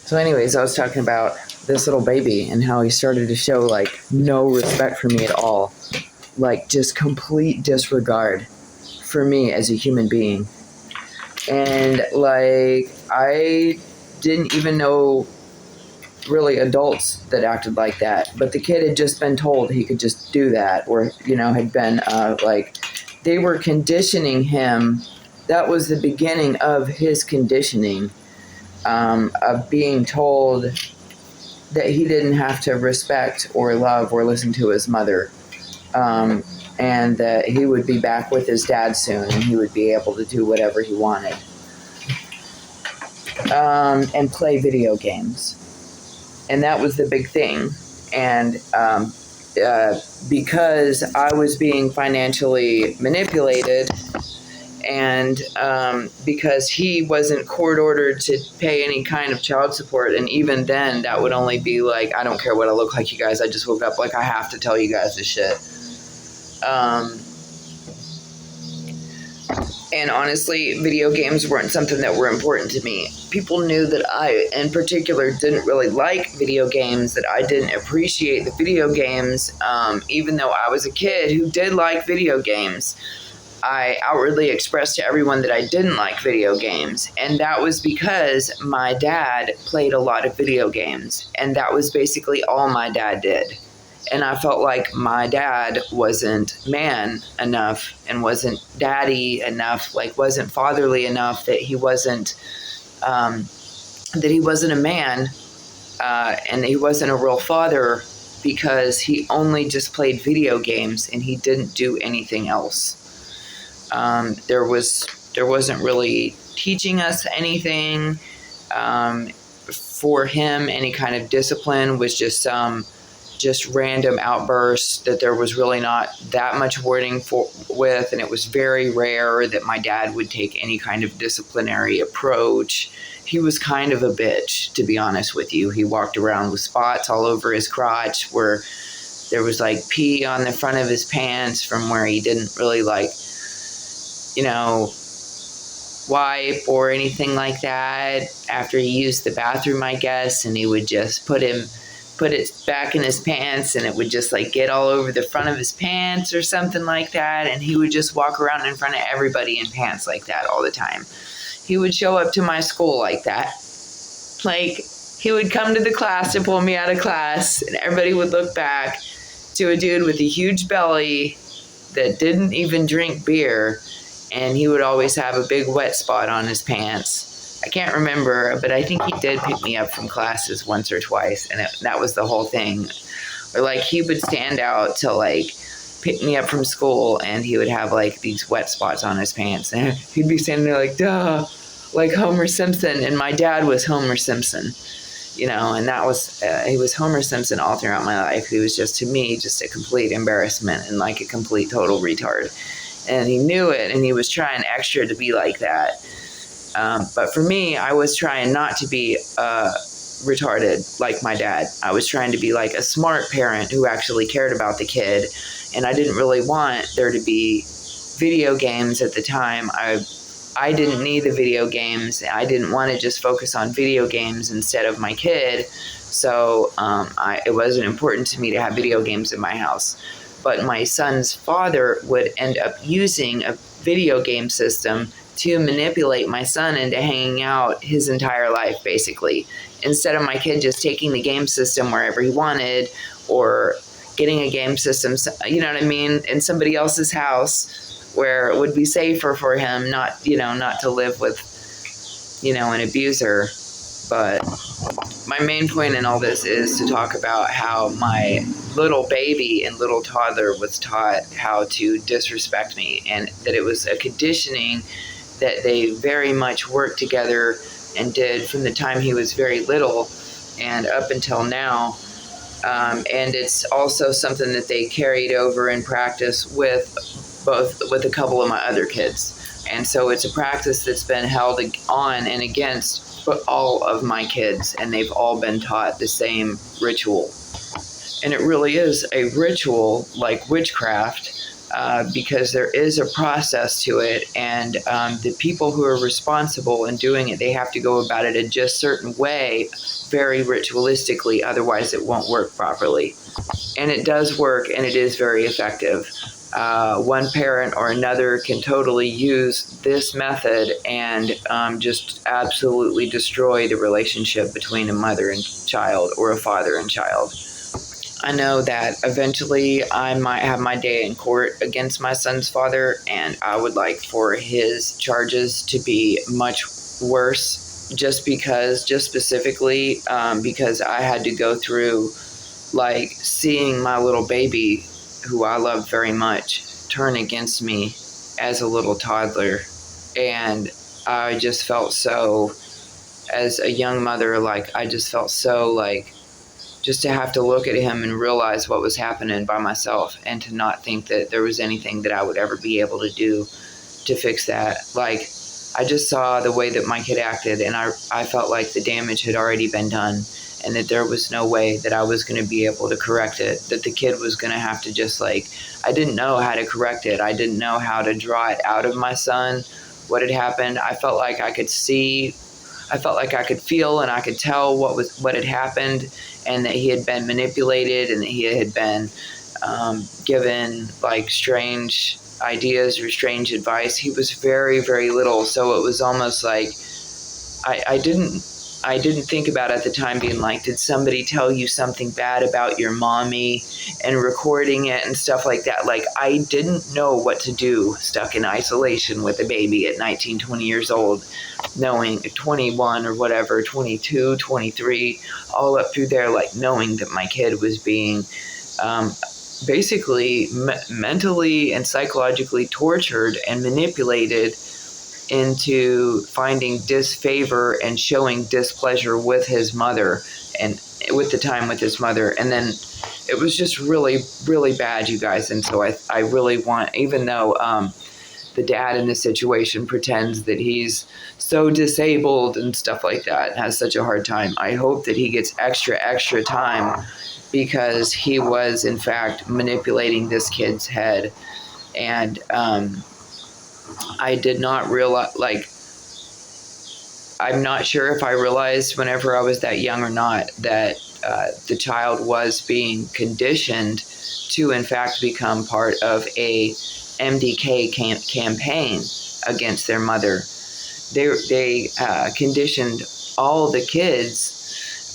So anyways, I was talking about this little baby and how he started to show like no respect for me at all. Like just complete disregard for me as a human being. And like I didn't even know really adults that acted like that, but the kid had just been told he could just do that, or had been like they were conditioning him. That was the beginning of his conditioning, of being told that he didn't have to respect or love or listen to his mother, and that he would be back with his dad soon and he would be able to do whatever he wanted, and play video games. And that was the big thing. And because I was being financially manipulated, and because he wasn't court ordered to pay any kind of child support, and even then that would only be like, I don't care what I look like, you guys, I just woke up, like I have to tell you guys this shit. And honestly, video games weren't something that were important to me. People knew that I, in particular, didn't really like video games, that I didn't appreciate the video games, even though I was a kid who did like video games. I outwardly expressed to everyone that I didn't like video games, and that was because my dad played a lot of video games, and that was basically all my dad did. And I felt like my dad wasn't man enough and wasn't daddy enough, like wasn't fatherly enough, that he wasn't a man, and he wasn't a real father, because he only just played video games and he didn't do anything else. There wasn't really teaching us anything. For him, any kind of discipline was just random outbursts that there was really not that much wording with, and it was very rare that my dad would take any kind of disciplinary approach. He was kind of a bitch, to be honest with you. He walked around with spots all over his crotch where there was like pee on the front of his pants from where he didn't really wipe or anything like that after he used the bathroom, I guess, and he would just put it back in his pants, and it would just like get all over the front of his pants or something like that, and he would just walk around in front of everybody in pants like that all the time. He would show up to my school like that. Like, he would come to the class to pull me out of class, and everybody would look back to a dude with a huge belly that didn't even drink beer, and he would always have a big wet spot on his pants. I can't remember, but I think he did pick me up from classes once or twice, and that was the whole thing. Or like he would stand out to like pick me up from school, and he would have like these wet spots on his pants, and he'd be standing there like, duh, like Homer Simpson. And my dad was Homer Simpson, and that was, he was Homer Simpson all throughout my life. He was just, to me, just a complete embarrassment and like a complete total retard. And he knew it, and he was trying extra to be like that. But for me, I was trying not to be retarded like my dad. I was trying to be like a smart parent who actually cared about the kid, and I didn't really want there to be video games at the time. I didn't need the video games. I didn't want to just focus on video games instead of my kid, so it wasn't important to me to have video games in my house. But my son's father would end up using a video game system to manipulate my son into hanging out his entire life, basically. Instead of my kid just taking the game system wherever he wanted, or getting a game system, in somebody else's house where it would be safer for him not to live with, an abuser. But my main point in all this is to talk about how my little baby and little toddler was taught how to disrespect me, and that it was a conditioning that they very much worked together and did from the time he was very little and up until now. And it's also something that they carried over in practice with a couple of my other kids. And so it's a practice that's been held on and against all of my kids, and they've all been taught the same ritual. And it really is a ritual like witchcraft, because there is a process to it, and the people who are responsible in doing it, they have to go about it a just certain way, very ritualistically, otherwise it won't work properly. And it does work, and it is very effective. One parent or another can totally use this method and just absolutely destroy the relationship between a mother and child or a father and child. I know that eventually I might have my day in court against my son's father, and I would like for his charges to be much worse, just specifically because I had to go through like seeing my little baby, who I loved very much, turn against me as a little toddler. And I just felt so, as a young mother, like I just felt so like, just to have to look at him and realize what was happening by myself, and to not think that there was anything that I would ever be able to do to fix that. Like, I just saw the way that my kid acted, and I felt like the damage had already been done, and that there was no way that I was going to be able to correct it, that the kid was going to have to just like, I didn't know how to correct it. I didn't know how to draw it out of my son, what had happened. I felt like I could see, I felt like I could feel, and I could tell what had happened, and that he had been manipulated, and that he had been given like strange ideas or strange advice. He was very, very little, so it was almost like I didn't think about at the time being like, did somebody tell you something bad about your mommy, and recording it and stuff like that. Like, I didn't know what to do stuck in isolation with a baby at 19, 20 years old, knowing 21 or whatever, 22, 23, all up through there, like knowing that my kid was being basically mentally and psychologically tortured and manipulated into finding disfavor and showing displeasure with his mother, and with the time with his mother. And then it was just really, really bad, you guys. And so I really want, even though the dad in this situation pretends that he's so disabled and stuff like that, and has such a hard time, I hope that he gets extra time, because he was in fact manipulating this kid's head. And I did not realize, like, I'm not sure if I realized whenever I was that young or not, that the child was being conditioned to in fact become part of a MDK campaign against their mother. They conditioned all the kids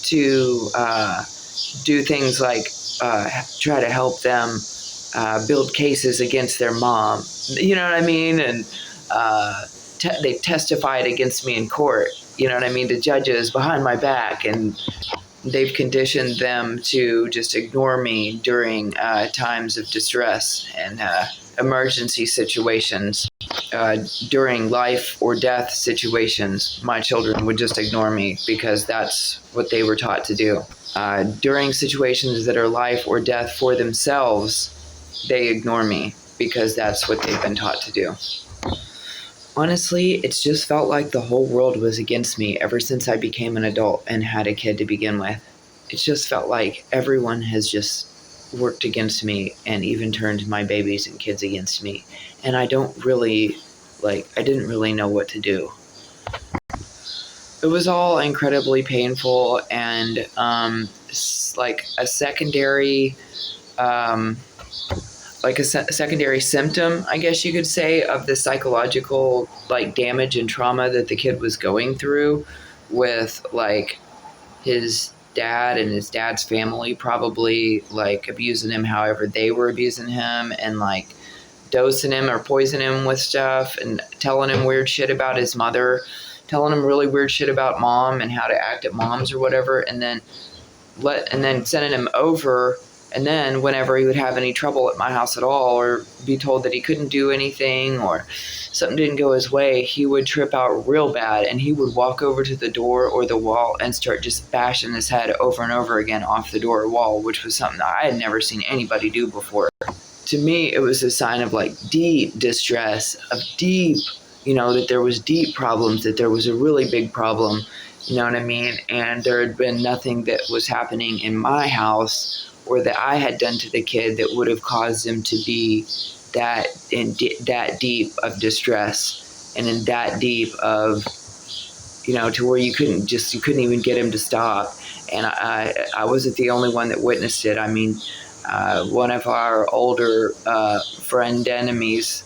to do things like try to help them build cases against their mom. You know what I mean? And they testified against me in court. You know what I mean? The judges behind my back, and they've conditioned them to just ignore me during times of distress and emergency situations. During life or death situations, my children would just ignore me, because that's what they were taught to do. During situations that are life or death for themselves, they ignore me, because that's what they've been taught to do. Honestly, it's just felt like the whole world was against me ever since I became an adult and had a kid to begin with. It just felt like everyone has just worked against me, and even turned my babies and kids against me. And I didn't really know what to do. It was all incredibly painful, and like a secondary secondary symptom, I guess you could say, of the psychological like damage and trauma that the kid was going through, with like his dad and his dad's family probably like abusing him however they were abusing him, and like dosing him or poisoning him with stuff, and telling him weird shit about his mother, telling him really weird shit about mom and how to act at moms or whatever, and then sending him over. And then whenever he would have any trouble at my house at all, or be told that he couldn't do anything, or something didn't go his way, he would trip out real bad, and he would walk over to the door or the wall and start just bashing his head over and over again off the door or wall, which was something that I had never seen anybody do before. To me, it was a sign of like deep distress, of deep, that there was deep problems, that there was a really big problem, you know what I mean? And there had been nothing that was happening in my house or that I had done to the kid that would have caused him to be that deep of distress and in that deep of, to where you couldn't even get him to stop. And I wasn't the only one that witnessed it. I mean, one of our older frenemies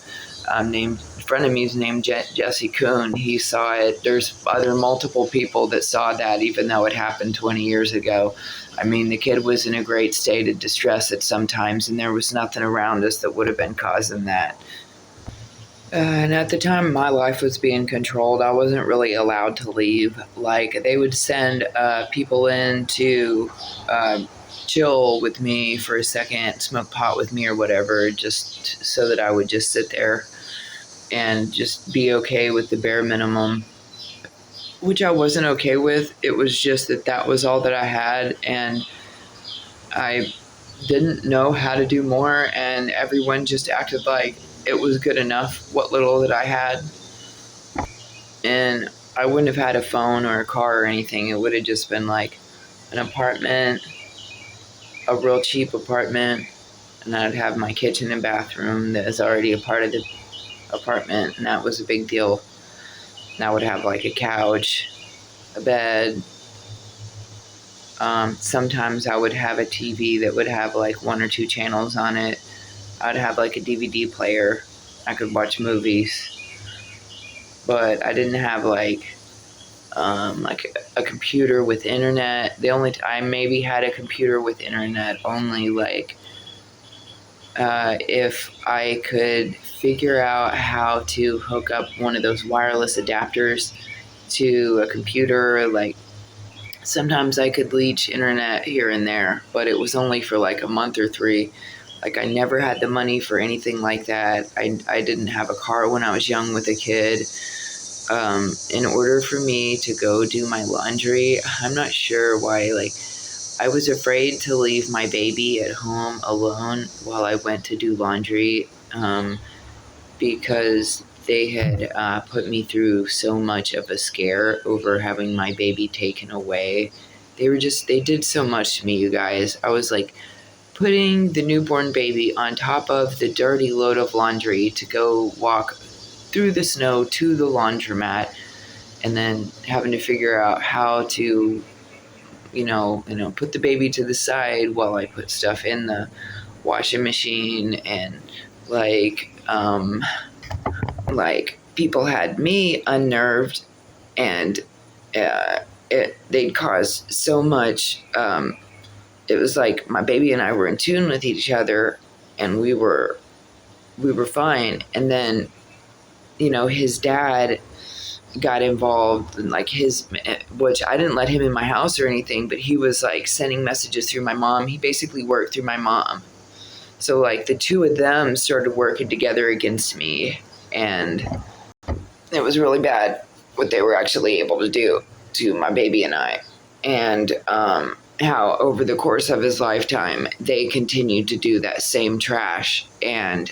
named Jesse Kuhn, he saw it. There's multiple people that saw that, even though it happened 20 years ago. I mean, the kid was in a great state of distress at some times, and there was nothing around us that would have been causing that. And at the time my life was being controlled, I wasn't really allowed to leave. Like, they would send people in to chill with me for a second, smoke pot with me or whatever, just so that I would just sit there and just be okay with the bare minimum, which I wasn't okay with. It was just that was all that I had, and I didn't know how to do more, and everyone just acted like it was good enough, what little that I had. And I wouldn't have had a phone or a car or anything. It would have just been like an apartment, a real cheap apartment, and I'd have my kitchen and bathroom that is already a part of the apartment, and that was a big deal. And I would have like a couch, a bed. Sometimes I would have a TV that would have like 1 or 2 channels on it. I'd have like a DVD player. I could watch movies. But I didn't have like a computer with internet. I maybe had a computer with internet only like if I could figure out how to hook up one of those wireless adapters to a computer. Like, sometimes I could leech internet here and there, but it was only for like a month or 3. Like, I never had the money for anything like that. I didn't have a car when I was young with a kid. In order for me to go do my laundry, I'm not sure why, like, I was afraid to leave my baby at home alone while I went to do laundry, because they had put me through so much of a scare over having my baby taken away. They did so much to me, you guys. I was like putting the newborn baby on top of the dirty load of laundry to go walk through the snow to the laundromat, and then having to figure out how to put the baby to the side while I put stuff in the washing machine. And like people had me unnerved, and they'd cause so much. It was like my baby and I were in tune with each other, and we were fine. And then, his dad got involved, and like which I didn't let him in my house or anything, but he was like sending messages through my mom. He basically worked through my mom. So like the two of them started working together against me, and it was really bad what they were actually able to do to my baby and I. And how over the course of his lifetime, they continued to do that same trash, and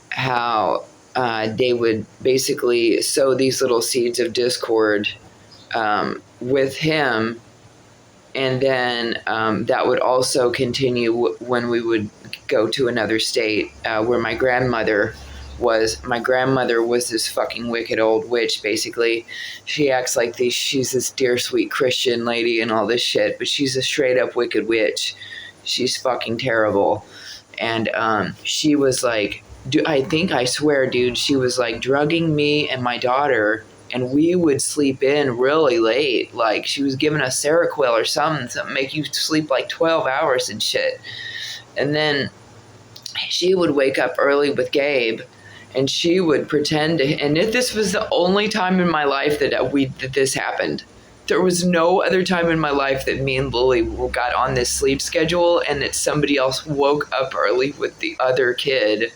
how they would basically sow these little seeds of discord with him. And then that would also continue when we would go to another state where my grandmother was. My grandmother was this fucking wicked old witch, basically. She acts like she's this dear, sweet Christian lady and all this shit, but she's a straight up wicked witch. She's fucking terrible. And she was like, I swear, dude, she was like drugging me and my daughter, and we would sleep in really late. Like, she was giving us Seroquel or something make you sleep like 12 hours and shit. And then she would wake up early with Gabe, and she would pretend to, and if this was the only time in my life that this happened. There was no other time in my life that me and Lily got on this sleep schedule and that somebody else woke up early with the other kid.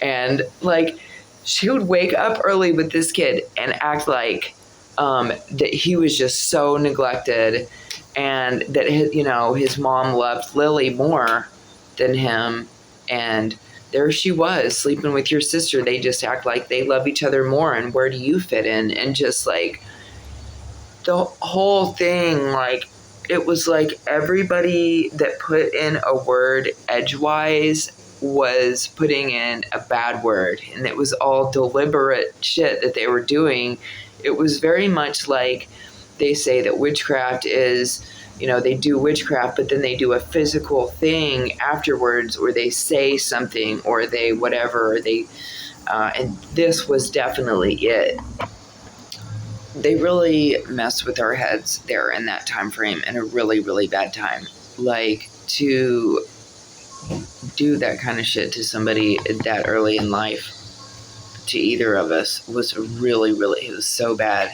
And like, she would wake up early with this kid and act like that he was just so neglected, and that his mom loved Lily more than him. And there she was sleeping with your sister. They just act like they love each other more, and where do you fit in? And just like the whole thing, like, it was like everybody that put in a word edgewise was putting in a bad word, and it was all deliberate shit that they were doing. It was very much like they say that witchcraft is, they do witchcraft, but then they do a physical thing afterwards, or they say something, or they whatever, or they, and this was definitely it. They really messed with our heads there in that time frame, in a really, really bad time. Like, to do that kind of shit to somebody that early in life, to either of us, was really, really, it was so bad.